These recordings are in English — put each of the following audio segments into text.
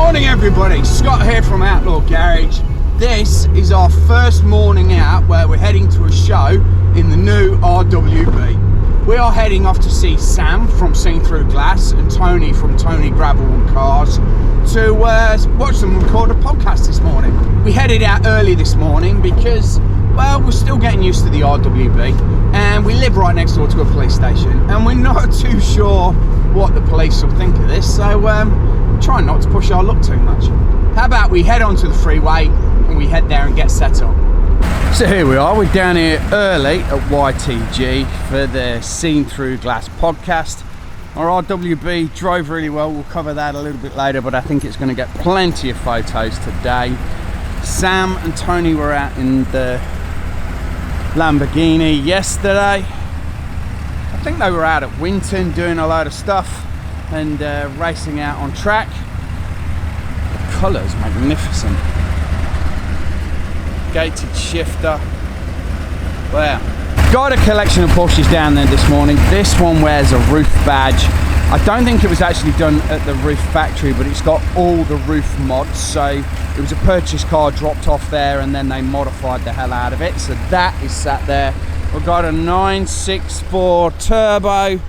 Morning everybody, Scott here from Outlaw Garage. This is our first morning out where we're heading to a show in the new RWB. We are heading off to see Sam from Seen Through Glass and Tony from Tony Gravelwood Cars to watch them record a podcast this morning. We headed out early this morning because, well, we're still getting used to the RWB and we live right next door to a police station and we're not too sure what the police will think of this, so try not to push our luck too much. How about we head onto the freeway and we head there and get set up. So here we are, we're down here early at YTG for the Seen Through Glass podcast. Our RWB drove really well, we'll cover that a little bit later, but I think it's going to get plenty of photos today. Sam and Tony were out in the Lamborghini yesterday. I think they were out at Winton doing a load of stuff and racing out on track. The colour's magnificent. Gated shifter. Wow. Got a collection of Porsches down there this morning. This one wears a roof badge. I don't think it was actually done at the roof factory, but it's got all the roof mods. So it was a purchase car dropped off there and then they modified the hell out of it. So that is sat there. We've got a 964 turbo.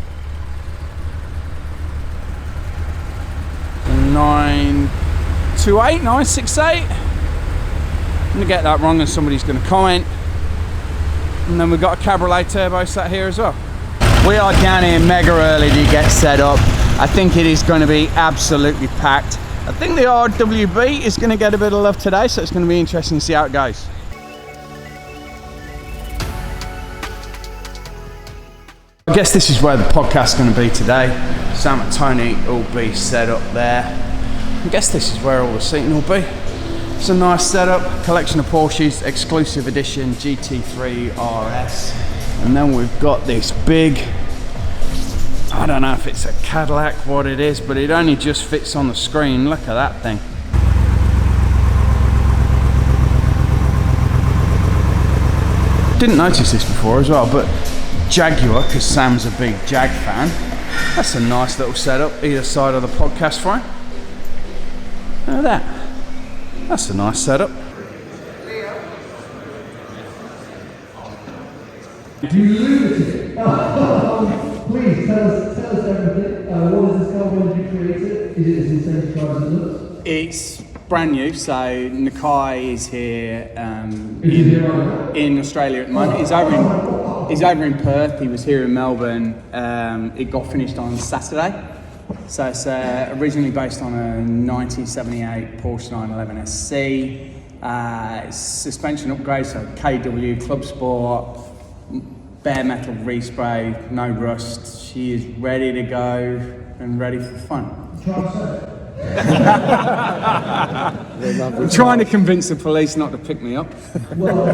928, 968. I'm gonna get that wrong and somebody's gonna comment. And then we've got a cabriolet turbo sat here as well. We are down here mega early to get set up. I think it is going to be absolutely packed. I think the RWB is going to get a bit of love today, so it's going to be interesting to see how it goes. I guess this is where the podcast is going to be today. Sam and Tony will be set up there. I guess this is where all the seating will be. It's a nice setup, collection of Porsches, exclusive edition GT3 RS. And then we've got this big, I don't know if it's a Cadillac, what it is, but it only just fits on the screen. Look at that thing. Didn't notice this before as well, but Jaguar, because Sam's a big Jag fan. That's a nice little setup, either side of the podcast frame. Look at that. That's a nice setup. You lunatic! Please tell us everything. What is this car? When did you create it? Is it as incentivized as it looks? It's brand new, so Nakai is here in Australia at the moment. He's over in Perth. He was here in Melbourne. It got finished on Saturday. So it's originally based on a 1978 Porsche 911 SC. It's suspension upgrade, so KW Club Sport, bare metal respray, no rust. She is ready to go and ready for fun. I'm trying to convince the police not to pick me up. Well,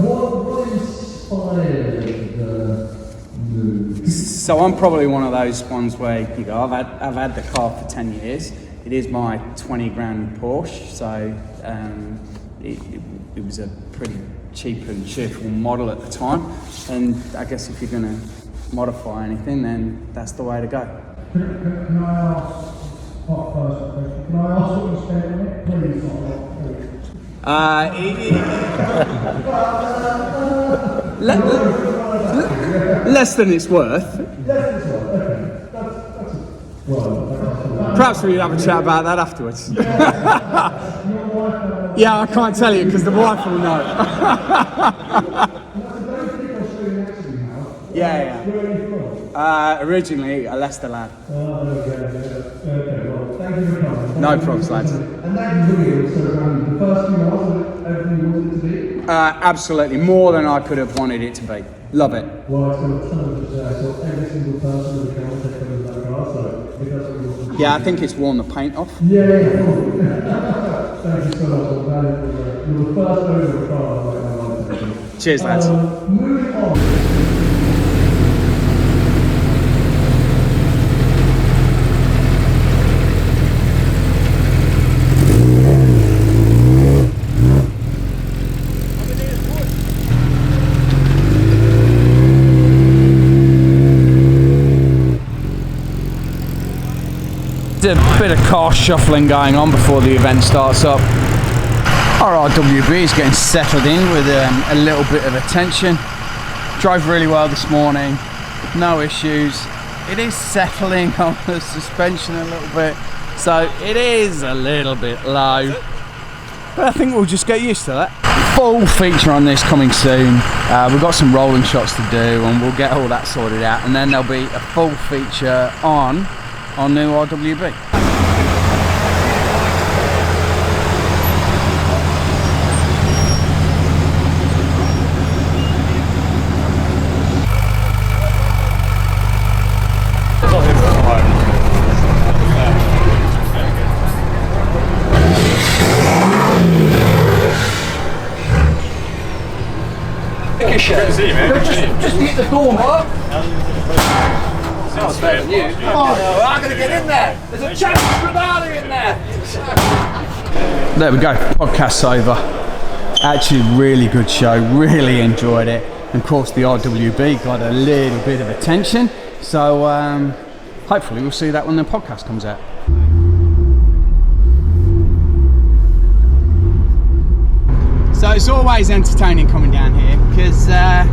what inspired the move? So I'm probably one of those ones where you go, I've had the car for 10 years. It is my 20 grand Porsche, so it was a pretty cheap and cheerful model at the time, and I guess if you're going to modify anything, then that's the way to go. Can I ask, first question, can I ask what you spent on it? Please, less than it's worth. Okay. Perhaps we'll have a chat about that afterwards. Yeah, I can't tell you because the wife will know. Yeah. Originally a Leicester lad. Okay, well, thank you for coming. No problems, lads. And that is really the first 2 hours, everything you wanted it to be? Absolutely, more than I could have wanted it to be. Love it. Well, so every single person in the camera that comes that car, so if that's what you want to do. Yeah, I think it's worn the paint off. Yeah. Thank you so much. You're the first owner of a car right now. Cheers, lads. Moving on. There's a bit of car shuffling going on before the event starts up. Our RWB is getting settled in with a little bit of attention. Drove really well this morning, no issues. It is settling on the suspension a little bit, so it is a little bit low, but I think we'll just get used to that. Full feature on this coming soon. We've got some rolling shots to do and we'll get all that sorted out, and then there'll be a full feature on our new RWB. Just hit the door, Mark. Sounds better than you. Come on, I'm going to get in there. There's a chance of Granada in there. There we go, podcast's over. Actually, really good show, really enjoyed it. And of course, the RWB got a little bit of attention. So hopefully we'll see that when the podcast comes out. So it's always entertaining coming down here because I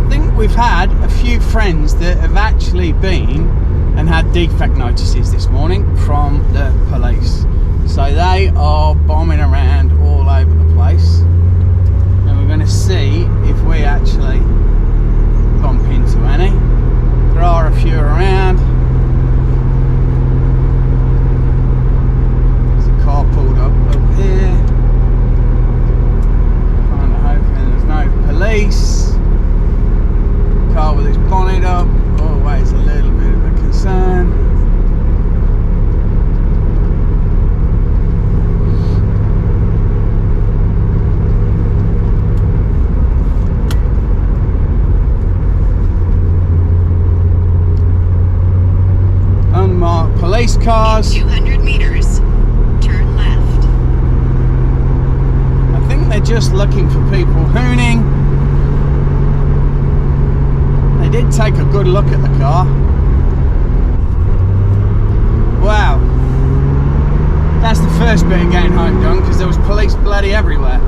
think we've had a few friends that have actually been and had defect notices this morning from the police. So they are bombing around all over the place, and we're going to see if we actually bump into any. There are a few around. There's a car pulled up over here. Police. Car with its bonnet up, always a little bit of a concern. Unmarked police cars. In 200 meters, turn left. I think they're just looking for people hooning. They did take a good look at the car. Wow. That's the first bit of getting home done because there was police bloody everywhere.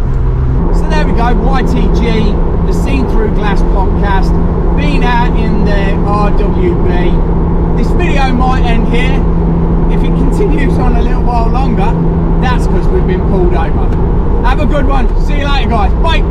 So there we go, YTG, the Seen Through Glass podcast, being out in the RWB. This video might end here. If it continues on a little while longer, that's because we've been pulled over. Have a good one. See you later, guys. Bye.